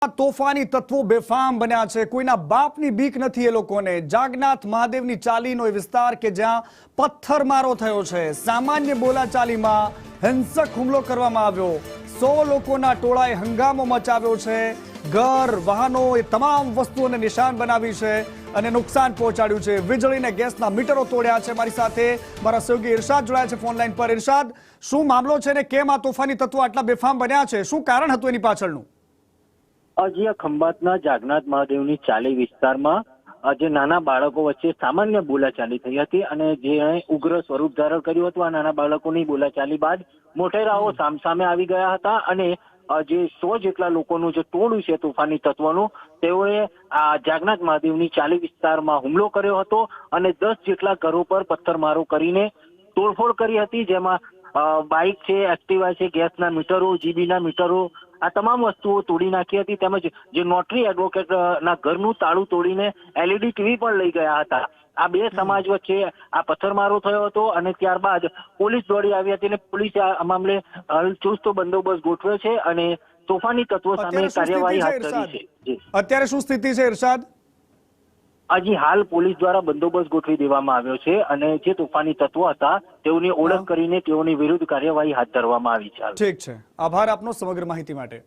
તોફાની તત્વો બેફામ બન્યા છે। કોઈના બાપની બીક નથી એ લોકોને। જાગનાથ મહાદેવની ચાલીનો એ વિસ્તાર કે જ્યાં પથ્થરમારો થયો છે। સામાન્ય બોલાચાલીમાં હિંસક હુમલો કરવામાં આવ્યો। 100 લોકોના ટોળાએ હંગામો મચાવ્યો છે। ઘર વાહનો એ તમામ વસ્તુઓને નિશાન બનાવી છે અને નુકસાન પહોંચાડ્યું છે। વીજળી અને ગેસના મીટરો તોડ્યા છે। મારી સાથે મારા સહયોગી ઇરશાદ જોડાયા છે ફોન લાઈન પર। ઇરશાદ, શું મામલો છે ને કેમ આ તોફાની તત્વો આટલા બેફામ બન્યા છે? શું કારણ હતું એની પાછળનું? આજે ખંભાતના જાગનાથ મહાદેવની ચાલી વિસ્તારમાં જે નાના બાળકો વચ્ચે સામાન્ય બોલાચાલી થઈ હતી અને જેણે ઉગ્ર સ્વરૂપ ધારણ કર્યું હતું। આ નાના બાળકોની બોલાચાલી બાદ મોટેરાઓ સામસામે આવી ગયા હતા અને જે 100 જેટલા લોકોનું જે ટોળું છે તોફાની તત્વોનું, તેઓએ આ જાગનાથ મહાદેવની ચાલી વિસ્તારમાં હુમલો કર્યો હતો અને 10 જેટલા ઘરો પર પથ્થરમારો કરીને તોડફોડ કરી હતી। જેમાં બાઇક છે, એક્ટિવા છે, ગેસના મીટરો, જીબીના મીટરો, આ તમામ વસ્તુઓ તોડી નાખી હતી। તેમજ જે નોટરી એડવોકેટ ના ઘરનું તાળું તોડીને LED ટીવી પણ લઈ ગયા હતા। આ બે સમાજ વચ્ચે આ પથ્થરમારો થયો હતો અને ત્યારબાદ પોલીસ દોડી આવી હતી અને પોલીસે આ મામલે ચુસ્ત બંદોબસ્ત ગોઠવ્યો છે અને તોફાની તત્વો સામે કાર્યવાહી હાથ ધરી છે। અત્યારે શું સ્થિતિ છે ઇરશાદ? હજી હાલ પોલીસ દ્વારા બંદોબસ્ત ગોઠવી દેવામાં આવ્યો છે અને જે તોફાની તત્વો હતા તેઓની ઓળખ કરીને તેઓની વિરુદ્ધ કાર્યવાહી હાથ ધરવામાં આવી છે। ઠીક છે, આભાર આપનો સમગ્ર માહિતી માટે।